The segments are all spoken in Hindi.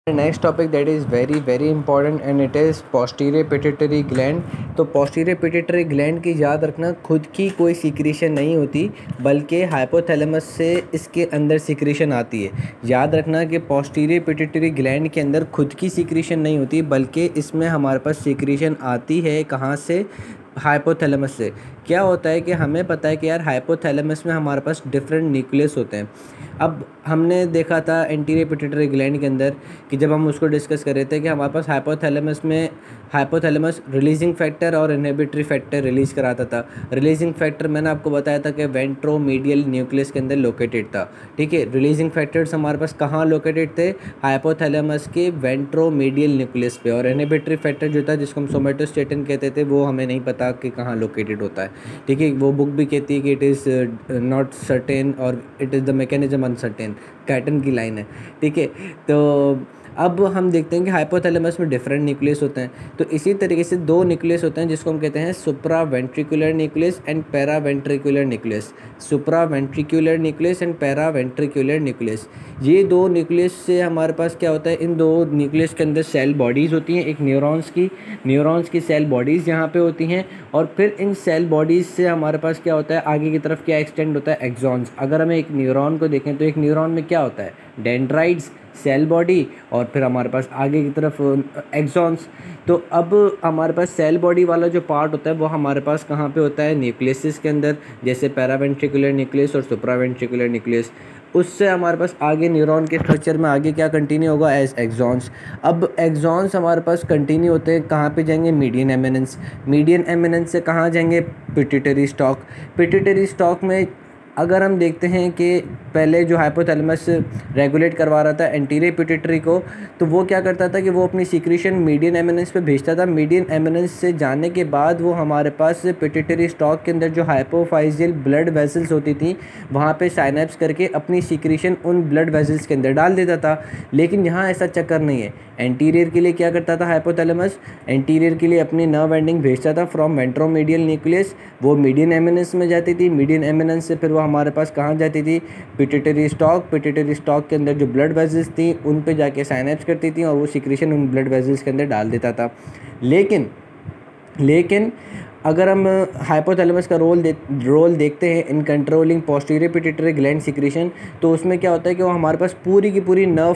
Next topic that is very very important and it is posterior pituitary gland. तो पोस्टीरियर पिट्यूटरी ग्लैंड की याद रखना, खुद की कोई सीक्रेशन नहीं होती बल्कि हाइपोथैलेमस से इसके अंदर सीक्रेशन आती है। याद रखना कि पोस्टीरियर पिट्यूटरी ग्लैंड के अंदर खुद की सीक्रेशन नहीं होती बल्कि इसमें हमारे पास सीक्रेशन आती है कहाँ से? हाइपोथैलेमस से। क्या होता है कि हमें पता है कि यार हाइपोथैलेमस में हमारे पास डिफरेंट न्यूक्लियस होते हैं। अब हमने देखा था एंटीरियर पिट्यूटरी ग्लैंड के अंदर कि जब हम उसको डिस्कस कर रहे थे कि हमारे पास हाइपोथैलेमस रिलीजिंग फैक्टर और इनहिबिटरी फैक्टर रिलीज़ कराता था। रिलीजिंग फैक्टर मैंने आपको बताया था कि वेंट्रोमीडियल न्यूक्लियस के अंदर लोकेटेड था। ठीक है, रिलीजिंग फैक्टर्स हमारे पास कहाँ लोकेटेड थे? हाइपोथैलेमस के वेंट्रोमीडियल न्यूक्लियस पे। और इनहिबिटरी फैक्टर जो था जिसको हम सोमेटोस्टेटिन कहते थे वो हमें नहीं पता कि कहाँ लोकेटेड होता है। ठीक है, वो बुक भी कहती है कि इट इज़ नॉट सर्टेन और it is the mechanism uncertain, cation की लाइन है। ठीक है, तो अब हम देखते हैं कि हाइपोथैलेमस में डिफरेंट न्यूक्लियस होते हैं। तो इसी तरीके से दो न्यूक्लियस होते हैं जिसको हम कहते हैं supra ventricular nucleus and para ventricular nucleus. Supra ventricular nucleus and para ventricular nucleus, ये दो न्यूक्लियस से हमारे पास क्या होता है? इन दो न्यूक्लियस के अंदर सेल बॉडीज़ होती हैं। एक न्यूरॉन्स की सेल बॉडीज़ यहाँ पे होती हैं और फिर इन सेल बॉडीज़ से हमारे पास क्या होता है? आगे की तरफ क्या एक्सटेंड होता है? एक्सॉन्स। अगर हमें एक न्यूरॉन को देखें तो एक न्यूरॉन में क्या होता है? डेंड्राइट्स, सेल बॉडी और फिर हमारे पास आगे की तरफ एक्सॉन्स। तो अब हमारे पास सेल बॉडी वाला जो पार्ट होता है वो हमारे पास कहाँ पे होता है? न्यूक्लियस के अंदर, जैसे पैरावेंट्रिकुलर न्यूक्लियस और सुप्रावेंट्रिकुलर न्यूक्लियस। उससे हमारे पास आगे न्यूरॉन के स्ट्रक्चर में आगे क्या कंटिन्यू होगा? As exons. अब एक्सॉन्स हमारे पास कंटिन्यू होते हैं, कहाँ पे जाएंगे? Median eminence. मीडियन एमिनेंस से कहाँ जाएंगे? Pituitary stock. पिट्यूटरी स्टॉक में अगर हम देखते हैं कि पहले जो हाइपोथैलेमस रेगुलेट करवा रहा था एंटीरियर पिट्यूटरी को, तो वो क्या करता था कि वो अपनी सीक्रेशन मीडियन एमिनेंस पे भेजता था। मीडियन एमिनेंस से जाने के बाद वो हमारे पास पिट्यूटरी स्टॉक के अंदर जो हाइपोफाइजियल ब्लड वेसल्स होती थी वहाँ पे साइनेप्स करके अपनी सीक्रेशन उन ब्लड वेसल्स के अंदर डाल देता था। लेकिन यहाँ ऐसा चक्कर नहीं है। एंटीरियर के लिए क्या करता था हाइपोथैलेमस? एंटीरियर के लिए अपनी नर्व एंडिंग भेजता था फ्रॉम वेंट्रोमीडियल न्यूक्लियस, वो मीडियन एमिनेंस में जाती थी। मीडियन एमिनेंस से फिर वो हमारे पास कहाँ जाती थी? Pituitary stock. पिट्यूटरी स्टॉक के अंदर जो ब्लड वेसल्स थी उन पे जाके साइनेप्स करती थी और वो सीक्रेशन उन ब्लड वेसल्स के अंदर डाल देता था। लेकिन अगर हम हाइपोथैलेमस का रोल देखते हैं in controlling posterior pituitary gland secretion, तो उसमें क्या होता है कि वो हमारे पास पूरी की पूरी नर्व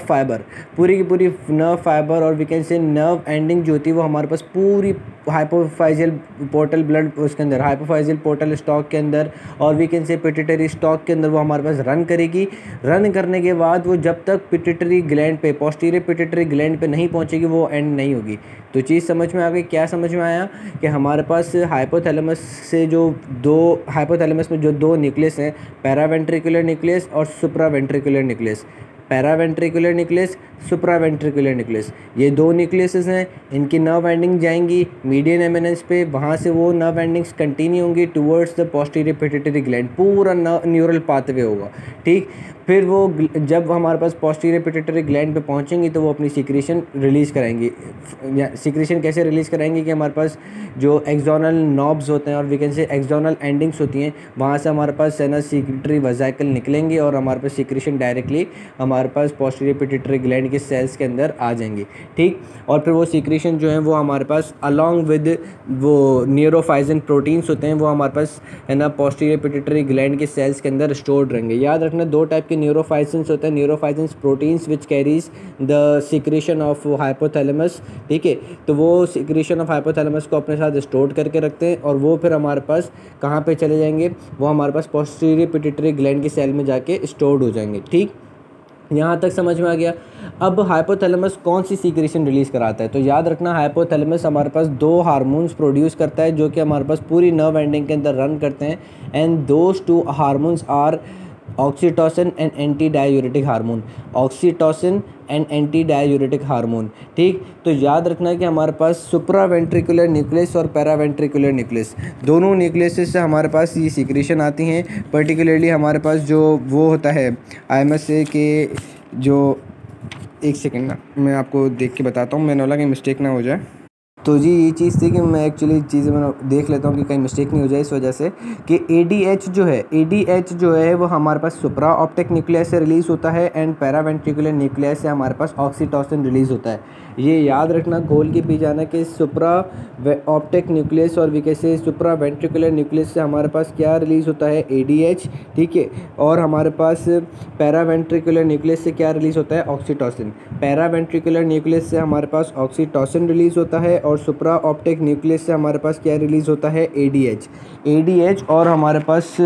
फाइबर और we can say nerve ending जो होती है वो हमारे पास पूरी हाइपोफाइजियल पोर्टल ब्लड उसके अंदर, हाइपोफाइजियल पोर्टल स्टॉक के अंदर और we can say pituitary stalk के अंदर वो हमारे पास रन करेगी। रन करने के बाद वो जब तक पिट्यूटरी ग्लैंड पे, पोस्टीरियर पिट्यूटरी ग्लैंड पे नहीं पहुंचेगी वो एंड नहीं होगी। तो चीज़ समझ में आ गई? क्या समझ में आया? कि हमारे पास हाइपोथैलेमस में जो दो न्यूक्लियस हैं, पैरावेंट्रिकुलर न्यूक्लियस और supraventricular nucleus. Paraventricular nucleus, supraventricular nucleus, ये दो न्यूक्लियसेस हैं। इनकी नर्व एंडिंग जाएंगी मीडियन एमिनेंस पे, वहाँ से वो नर्व एंडिंग्स कंटिन्यू होंगी towards the posterior pituitary gland, पूरा न्यूरल पाथवे होगा। ठीक, फिर वो जब हमारे पास पोस्टीरियर पिट्यूटरी ग्लैंड पे पहुँचेंगी तो वो अपनी सीक्रेशन रिलीज़ कराएंगी। सीक्रेशन कैसे रिलीज़ कराएंगी कि हमारे पास जो एक्सोनल नॉब्स होते हैं और we can say axonal endings होती हैं, वहाँ से हमारे पास सेनस सीक्रेटरी वेसिकल निकलेंगे और हमारे पास सीक्रेशन डायरेक्टली हमारे पास पोस्टीरियर पिट्यूटरी ग्लैंड के सेल्स के अंदर आ जाएंगी। ठीक, और फिर वो सीक्रेशन जो है वो हमारे पास अलॉन्ग विद वो न्यूरोफाइजिन प्रोटीन्स होते हैं वो हमारे पास है ना पोस्टीरियर पिट्यूटरी ग्लैंड के सेल्स के अंदर स्टोर्ड रहेंगे। याद रखना दो टाइप के न्यूरोफाइजिन्स होते हैं, neurophysins proteins which carries the secretion of hypothalamus. ठीक है, तो वो सीक्रेशन ऑफ हाइपोथैलेमस को अपने साथ स्टोर करके रखते हैं और वो फिर हमारे पास कहाँ पे चले जाएंगे? वो हमारे पास पोस्टीरियर पिट्यूटरी ग्लैंड के सेल में जाके स्टोर्ड हो जाएंगे। ठीक, यहाँ तक समझ में आ गया? अब हाइपोथैलेमस कौन सी सीक्रेशन रिलीज़ कराता है? तो याद रखना हाइपोथैलेमस हमारे पास दो हार्मोन्स प्रोड्यूस करता है जो कि हमारे पास पूरी नर्व एंडिंग के अंदर रन करते हैं, and those two hormones are oxytocin and anti diuretic hormone. Oxytocin and anti diuretic hormone. ठीक, तो याद रखना कि हमारे पास सुप्रावेंट्रिकुलर न्यूक्लियस और पैरावेंट्रिकुलर न्यूक्लियस, दोनों न्यूक्लियस से हमारे पास ये सीक्रेशन आती हैं। पर्टिकुलरली हमारे पास जो वो होता है IMSA के जो, एक सेकेंड ना मैं आपको देख के बताता हूँ, मैंने बोला कि मिस्टेक ना हो जाए। तो जी ये चीज़ थी कि मैं एक्चुअली चीज़ें मैं देख लेता हूँ कि कहीं मिस्टेक नहीं हो जाए, इस वजह से कि ADH जो है वो हमारे पास सुप्रा ऑप्टिक न्यूक्लियस से रिलीज़ होता है एंड पैरावेंट्रिकुलर न्यूक्लियस से हमारे पास ऑक्सीटोसिन रिलीज़ होता है। ये याद रखना, घोल के पी जाना कि सुप्रा ऑप्टिक न्यूक्लियस और भी कैसे सुप्रा वेंट्रिकुलर न्यूक्लियस से हमारे पास क्या रिलीज़ होता है, ADH, ठीक है। और हमारे पास पैरावेंट्रिकुलर न्यूक्लियस से क्या रिलीज़ होता है, ऑक्सीटोसिन। पैरावेंट्रिकुलर न्यूक्लियस से हमारे पास ऑक्सीटोसिन रिलीज़ होता है और सुप्रा ऑप्टिक न्यूक्लियस से हमारे पास क्या रिलीज़ होता है, ADH और हमारे पास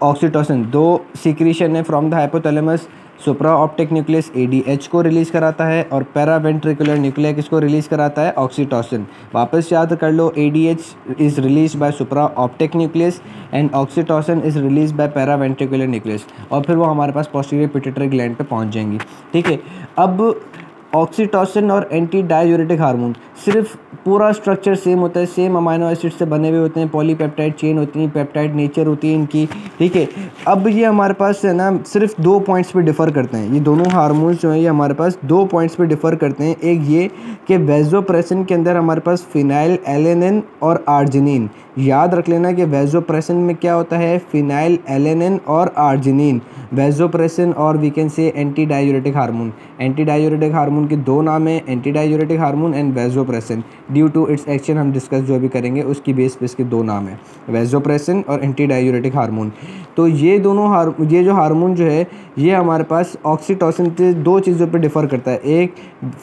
ऑक्सीटोसिन। दो सीक्रेशन है from the hypothalamus. Supra optic nucleus ADH को रिलीज़ कराता है और पैरावेंट्रिकुलर न्यूक्लियस किसको रिलीज़ कराता है, ऑक्सीटोसिन। वापस याद कर लो, ADH is release by supra optic nucleus and oxytocin is release by paraventricular nucleus, और फिर वो हमारे पास पोस्टीरियर पिट्यूटरी ग्लैंड पे पहुंच जाएंगी, ठीक है। अब ऑक्सीटोसिन और एंटी डाययूरेटिक हार्मोन, सिर्फ पूरा स्ट्रक्चर सेम होता है, सेम अमाइनो एसिड से बने हुए होते हैं, पॉलीपेप्टाइड चेन होती है, पेप्टाइड नेचर होती है इनकी, ठीक है। अब ये हमारे पास है ना सिर्फ 2 पॉइंट्स पे डिफ़र करते हैं, ये दोनों हार्मोन्स जो हैं ये हमारे पास 2 पॉइंट्स पे डिफ़र करते हैं। एक ये कि वैसोप्रेसिन के अंदर हमारे पास फिनाइल एलेनिन और आर्जिनिन, याद रख लेना कि वैसोप्रेसिन में क्या होता है, फिनाइल एलेनिन और आर्जिनिन। वैसोप्रेसिन और we can say anti diuretic hormone. Anti diuretic hormone के 2 नाम हैं, anti diuretic hormone and vasopressin. Due to its action हम डिस्कस जो भी करेंगे उसकी बेस पे इसके 2 नाम हैं, वैसोप्रेसिन और एंटी डाययूरेटिक हार्मोन। तो ये दोनों ये जो हार्मोन जो है ये हमारे पास ऑक्सीटोसिन से 2 चीज़ों पे डिफ़र करता है। एक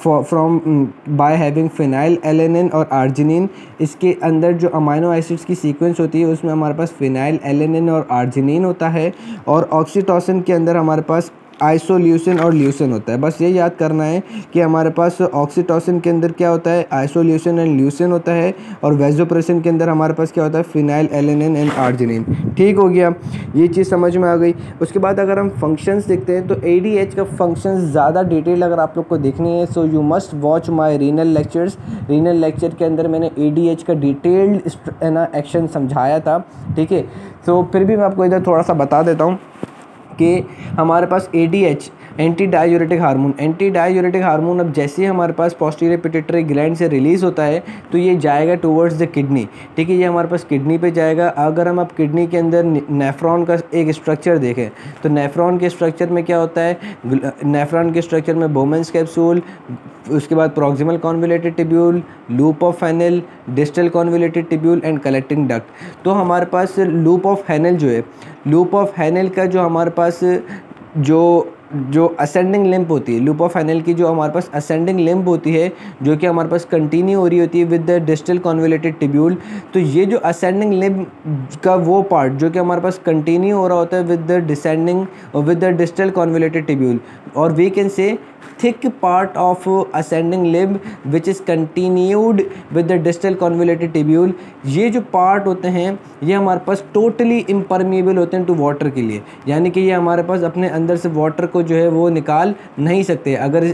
from by having phenyl alanine और आर्जिनिन, इसके अंदर जो अमाइनो एसिड्स की सीक्वेंस होती है उसमें हमारे पास फिनाइल एलेनिन और आर्जिनिन होता है, और ऑक्सीटोसिन के अंदर हमारे पास आइसोल्यूसिन और ल्यूसिन होता है। बस ये याद करना है कि हमारे पास ऑक्सीटोसिन के अंदर क्या होता है, आइसोल्यूसिन एंड ल्यूसिन होता है, और वैसोप्रेसिन के अंदर हमारे पास क्या होता है, फिनाइल एलेनिन एंड आर्जिनिन। ठीक हो गया, ये चीज़ समझ में आ गई। उसके बाद अगर हम फंक्शंस देखते हैं तो ADH का फंक्शंस ज़्यादा डिटेल अगर आप लोग को देखनी है so you must watch my renal lectures. Renal lecture के अंदर मैंने ADH का डिटेल्ड ना एक्शन समझाया था, ठीक है। तो फिर भी मैं आपको इधर थोड़ा सा बता देता हूँ कि हमारे पास ADH एंटी डाययूरेटिक हार्मोन अब जैसे ही हमारे पास पोस्टीरियर पिट्यूटरी ग्लैंड से रिलीज़ होता है तो ये जाएगा टुवर्ड्स द किडनी, ठीक है। ये हमारे पास किडनी पे जाएगा। अगर हम अब किडनी के अंदर नेफ्रॉन का एक स्ट्रक्चर देखें तो नेफ्रॉन के स्ट्रक्चर में क्या होता है, नेफ्रॉन के स्ट्रक्चर में बोमेंस कैप्सूल, उसके बाद proximal convoluted tubule, loop of Henle, distal convoluted tubule and collecting duct. तो हमारे पास लूप ऑफ हैनेल जो है, लूप ऑफ हैनेल का जो हमारे पास जो असेंडिंग लिम्ब होती है, लूप ऑफ हैनेल की जो हमारे पास असेंडिंग लिम्ब होती है जो कि हमारे पास कंटिन्यू हो रही होती है with the distal convoluted tubule. तो ये जो असेंडिंग लिम्ब का वो पार्ट जो कि हमारे पास कंटिन्यू हो रहा होता है विद द डिसेंडिंग और with the distal convoluted tubule, और we can say thick part of ascending limb which is continued with the distal convoluted tubule। ये जो पार्ट होते हैं ये हमारे पास टोटली इम्परमेबल होते हैं टू वाटर के लिए, यानी कि ये हमारे पास अपने अंदर से वाटर को जो है वो निकाल नहीं सकते। अगर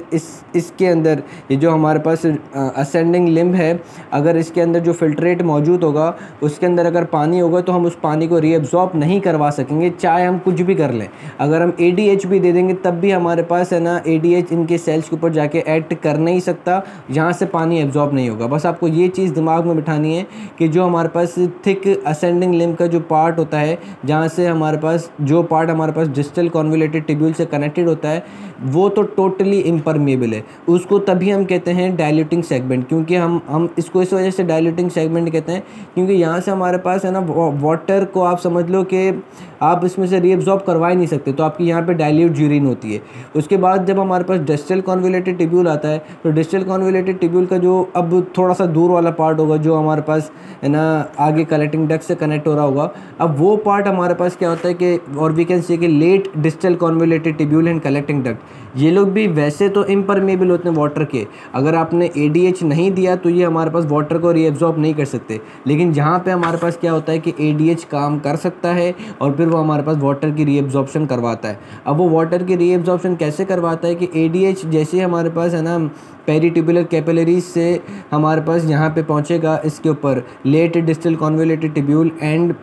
इसके अंदर ये जो हमारे पास असेंडिंग लिम्ब है, अगर इसके अंदर जो फिल्ट्रेट मौजूद होगा उसके अंदर अगर पानी होगा तो हम उस पानी को रीअब्जॉर्ब नहीं करवा सकेंगे, चाहे हम कुछ भी कर लें। अगर हम ADH भी दे देंगे तब भी हमारे पास है ना ADH इनके सेल्स के ऊपर जाके एक्ट कर नहीं सकता, जहाँ से पानी एब्जॉर्ब नहीं होगा। बस आपको ये चीज़ दिमाग में बिठानी है कि जो हमारे पास थिक असेंडिंग लिम्ब का जो पार्ट होता है, जहाँ से हमारे पास जो पार्ट हमारे पास डिस्टल कॉन्वोल्यूटेड टिब्यूल से कनेक्टेड होता है वो तो टोटली इम्परमेबल है, उसको तभी हम कहते हैं डाइल्यूटिंग सेगमेंट। क्योंकि हम इसको इस वजह से डाइल्यूटिंग सेगमेंट कहते हैं क्योंकि यहाँ से हमारे पास है ना वाटर को आप समझ लो कि आप इसमें से रीअब्जॉर्ब करवा ही नहीं सकते, तो आपकी यहाँ पे डाइल्यूट यूरिन होती है। उसके बाद जब हमारे पास डिस्टल कॉन्वोल्यूटेड टिब्यूल आता है तो डिस्टल कॉन्वोल्यूटेड टिब्यूल का जो अब थोड़ा सा दूर वाला पार्ट होगा जो हमारे पास है ना आगे कलेक्टिंग डक्ट से कनेक्ट हो रहा होगा, अब वो पार्ट हमारे पास क्या होता है कि और वी कैन से कि late distal convoluted tubule and collecting duct, ये लोग भी वैसे तो इम्परमेबल होते हैं वाटर के। अगर आपने ADH नहीं दिया तो ये हमारे पास वाटर को रीअब्जॉर्ब नहीं कर सकते, लेकिन जहाँ पे हमारे पास क्या होता है कि ADH काम कर सकता है और फिर वो हमारे पास वाटर की रीअब्जॉर्प्शन करवाता है। अब वो वाटर की रीअब्जॉर्प्शन कैसे करवाता है कि ADH जैसे हमारे पास है ना पेरीट्यूबुलर कैपिलरीज से हमारे पास यहाँ पे पहुँचेगा, इसके ऊपर late distal convoluted tubule and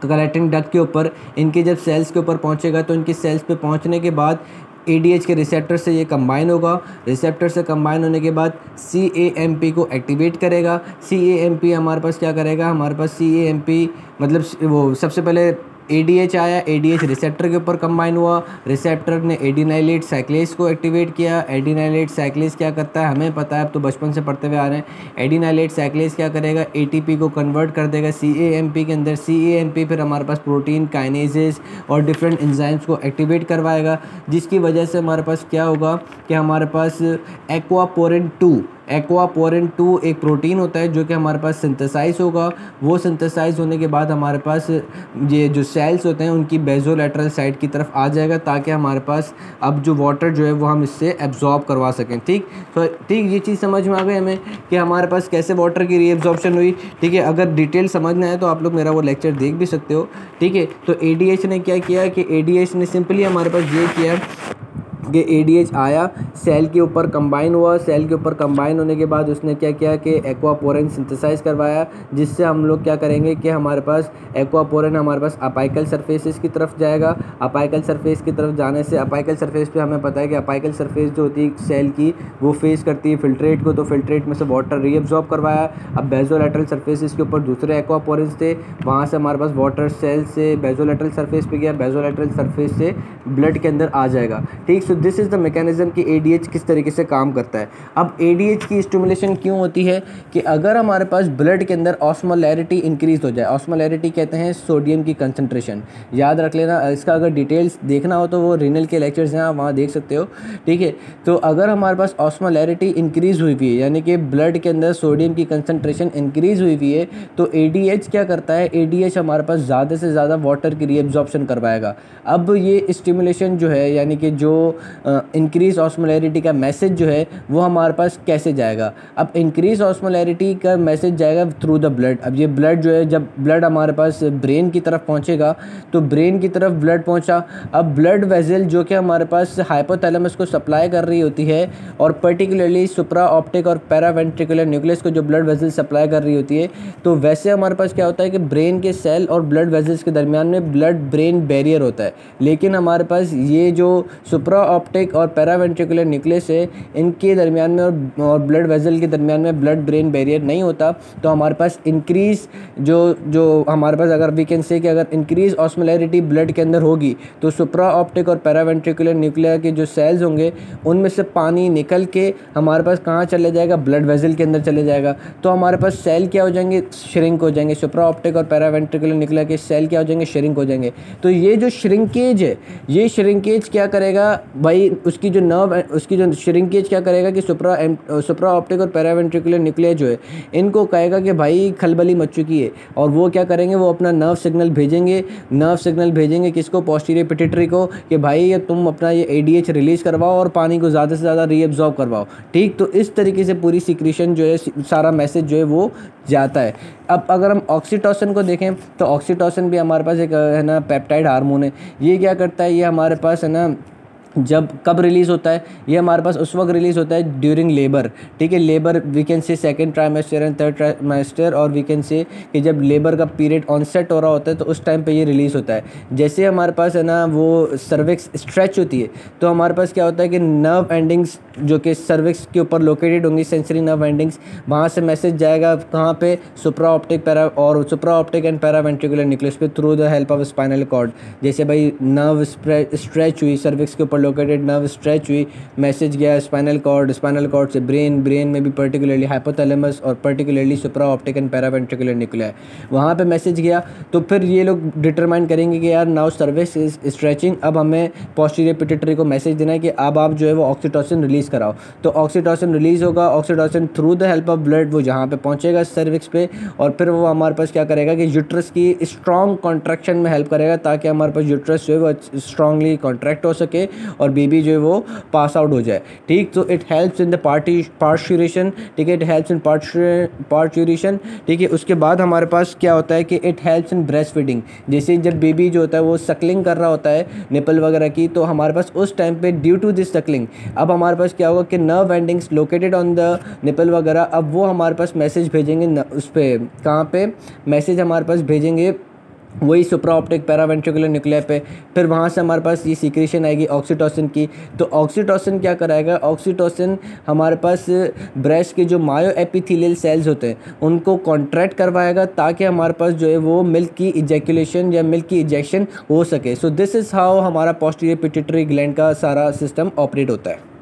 collecting duct के ऊपर, इनके जब सेल्स के ऊपर पहुँचेगा तो इनके सेल्स पे पहुँचने के बाद ADH के रिसेप्टर से ये कंबाइन होगा। रिसेप्टर से कंबाइन होने के बाद CAMP को एक्टिवेट करेगा। CAMP हमारे पास क्या करेगा, हमारे पास CAMP मतलब वो सबसे पहले ADH आया, ADH रिसेप्टर के ऊपर कंबाइन हुआ, रिसेप्टर ने एडिनाइलेट साइक्लेज को एक्टिवेट किया। एडिनाइलेट साइक्लेज क्या करता है हमें पता है, अब तो बचपन से पढ़ते हुए आ रहे हैं। एडिनाइलेट साइक्लेज क्या करेगा, ATP को कन्वर्ट कर देगा CAMP के अंदर। CAMP फिर हमारे पास प्रोटीन काइनेजेस और डिफरेंट एंजाइम्स को एक्टिवेट करवाएगा, जिसकी वजह से हमारे पास क्या होगा कि हमारे पास एक्वापोरिन 2 एक प्रोटीन होता है जो कि हमारे पास सिंथेसाइज होगा। वो सिंथेसाइज होने के बाद हमारे पास ये जो सेल्स होते हैं उनकी बेजोलैटरल साइड की तरफ आ जाएगा, ताकि हमारे पास अब जो वाटर जो है वो हम इससे एब्जॉर्ब करवा सकें। ठीक, तो ठीक ये चीज़ समझ में आ गई हमें कि हमारे पास कैसे वाटर की रीएब्जॉर्प्शन हुई। ठीक है, अगर डिटेल समझना है तो आप लोग मेरा वो लेक्चर देख भी सकते हो। ठीक है, तो ADH ने क्या किया कि ADH ने सिंपली हमारे पास ये किया कि ADH आया, सेल के ऊपर कंबाइन हुआ। सेल के ऊपर कंबाइन होने के बाद उसने क्या किया कि एक्वापोरिन सिंथेसाइज करवाया, जिससे हम लोग क्या करेंगे कि हमारे पास एक्वापोरिन हमारे पास अपाइकल सरफेसेस की तरफ जाएगा। अपाइकल सरफेस की तरफ जाने से अपाइकल सरफेस पे हमें पता है कि अपाइकल सरफेस जो होती है सेल की वो फेस करती है फिल्ट्रेट को, तो फिल्ट्रेट में से वाटर रीअब्जॉर्ब करवाया। अब बेजोलैटरल सरफेसेस के ऊपर दूसरे एक्वापोरिन्स थे, वहाँ से हमारे पास वाटर सेल से बेजोलैटरल सरफेस पे गया, बेजोलैटरल सरफेस से ब्लड के अंदर आ जाएगा। ठीक, so this is the mechanism कि ADH किस तरीके से काम करता है। अब ADH की स्टिमुलेशन क्यों होती है कि अगर हमारे पास ब्लड के अंदर ऑस्मोलैरिटी इंक्रीज हो जाए, ऑस्मोलैरिटी कहते हैं सोडियम की कंसंट्रेशन, याद रख लेना। इसका अगर डिटेल्स देखना हो तो वो रीनल के लेक्चर्स हैं, आप वहाँ देख सकते हो। ठीक है, तो अगर हमारे पास ऑस्मोलैरिटी इंक्रीज़ हुई हुई है, यानी कि ब्लड के अंदर सोडियम की कंसंट्रेशन इंक्रीज़ हुई हुई है, तो ADH क्या करता है, ADH हमारे पास ज़्यादा से ज़्यादा वाटर की रीअब्जॉर्प्शन करवाएगा। अब ये स्टिमुलेशन जो है, यानी कि जो इंक्रीज ऑस्मोलैरिटी का मैसेज जो है वो हमारे पास कैसे जाएगा। अब इंक्रीज ऑस्मोलैरिटी का मैसेज जाएगा थ्रू द ब्लड। अब ये ब्लड जो है, जब ब्लड हमारे पास ब्रेन की तरफ पहुंचेगा तो ब्रेन की तरफ ब्लड पहुंचा। अब ब्लड वेजल जो कि हमारे पास हाइपोथैलेमस को सप्लाई कर रही होती है, और पर्टिकुलरली सुप्रा ऑप्टिक और पैरावेंट्रिकुलर न्यूक्लियस को जो ब्लड वेजल सप्लाई कर रही होती है, तो वैसे हमारे पास क्या होता है कि ब्रेन के सेल और ब्लड वेजल्स के दरमियान में ब्लड ब्रेन बैरियर होता है। लेकिन हमारे पास ये जो सुप्रा ऑप्टिक और पैरावेंट्रिकुलर न्यूक्लियस है, इनके दरमियान में और ब्लड वेजल के दरमियान में ब्लड ब्रेन बैरियर नहीं होता। तो हमारे पास इंक्रीज जो हमारे पास, अगर वी कैन से कि अगर इंक्रीज ऑस्मोलैरिटी ब्लड के अंदर होगी तो सुप्रा ऑप्टिक और पैरावेंट्रिकुलर न्यूक्लियर के जो सेल्स होंगे उनमें से पानी निकल के हमारे पास कहाँ चले जाएगा, ब्लड वेजल के अंदर चले जाएगा। तो हमारे पास सेल क्या हो जाएंगे, श्रिंक हो जाएंगे। सुप्रा ऑप्टिक और पैरावेंट्रिकुलर न्यूक्लियर के सेल क्या हो जाएंगे, श्रिंक हो जाएंगे। तो ये जो श्रिंकेज है, ये श्रिंकेज क्या करेगा भाई, उसकी जो नर्व, उसकी जो श्रिंकेज क्या करेगा कि सुप्रा ऑप्टिक और पैरावेंट्रिकुलर न्यूक्लियर जो है इनको कहेगा कि भाई खलबली मच चुकी है, और वो क्या करेंगे, वो अपना नर्व सिग्नल भेजेंगे किसको, पोस्टीरियर पिट्यूटरी को, कि भाई तुम अपना ये ADH रिलीज़ करवाओ और पानी को ज़्यादा से ज़्यादा रीअब्जॉर्ब करवाओ। ठीक, तो इस तरीके से पूरी सिक्रीशन जो है, सारा मैसेज जो है वो जाता है। अब अगर हम ऑक्सीटोसिन को देखें तो ऑक्सीटोसिन भी हमारे पास एक है ना पेप्टाइड हार्मोन है। ये क्या करता है, ये हमारे पास है ना जब कब रिलीज़ होता है, ये हमारे पास उस वक्त रिलीज़ होता है ड्यूरिंग लेबर। ठीक है, labour we can say second trimester and third trimester, और वी कैन से कि जब लेबर का पीरियड ऑनसेट हो रहा होता है तो उस टाइम पे ये रिलीज़ होता है। जैसे हमारे पास है ना वो सर्विक्स स्ट्रेच होती है, तो हमारे पास क्या होता है कि नर्व एंडिंग्स जो कि सर्विक्स के ऊपर लोकेटेड होंगी, सेंसरी नर्व एंडिंग्स, वहाँ से मैसेज जाएगा कहाँ पे, supra optic and paraventricular nucleus पे through the help of spinal cord. जैसे भाई नर्व स्ट्रेच हुई, सर्विक्स के ऊपर लोकेटेड नर्व स्ट्रेच हुई, मैसेज गया स्पाइनल कॉर्ड से ब्रेन में भी पर्टिकुलरली हाइपोथैलेमस और particularly supra optic and paraventricular nuclear, वहाँ पे मैसेज गया। तो फिर ये लोग डिटरमाइन करेंगे कि यार नाउ सर्विस इज स्ट्रेचिंग, अब हमें पोस्टीरियर पिट्यूटरी को मैसेज देना है कि अब आप जो है वो ऑक्सीटोसिन रिलीज़ कराओ। तो ऑक्सीटोसिन रिलीज़ होगा, oxytocin through the help of blood वो जहाँ पे पहुँचेगा सर्विक्स पे, और फिर वो हमारे पास क्या करेगा कि यूट्रस की स्ट्रॉन्ग कॉन्ट्रैक्शन में हेल्प करेगा, ताकि हमारे पास यूट्रस जो है वो स्ट्रांगली कॉन्ट्रैक्ट हो सके और बेबी जो है वो पास आउट हो जाए। ठीक, तो it helps in the parturition. ठीक है, इट हेल्प्स इन पार्ट्यूरेशन। ठीक है, उसके बाद हमारे पास क्या होता है कि it helps in breast feeding. जैसे जब बेबी जो होता है वो सकलिंग कर रहा होता है निपल वगैरह की, तो हमारे पास उस टाइम पे ड्यू टू दिस सकलिंग अब हमारे पास क्या होगा कि nerve endings located on the nipple वगैरह, अब वो हमारे पास मैसेज भेजेंगे उस पर, कहाँ पे मैसेज हमारे पास भेजेंगे वही सुप्रा ऑप्टिक पैरावेंट्रिकुलर न्यूक्लियर पे, फिर वहाँ से हमारे पास ये सीक्रेशन आएगी ऑक्सीटोसिन की। तो ऑक्सीटोसिन क्या कराएगा, ऑक्सीटोसिन हमारे पास ब्रेस्ट के जो मायो एपिथेलियल सेल्स होते हैं उनको कॉन्ट्रैक्ट करवाएगा, ताकि हमारे पास जो है वो मिल्क की इजैकुलेशन या मिल्क की इजेक्शन हो सके। सो दिस इज़ हाउ हमारा पोस्टीरियर पिट्यूटरी ग्लैंड का सारा सिस्टम ऑपरेट होता है।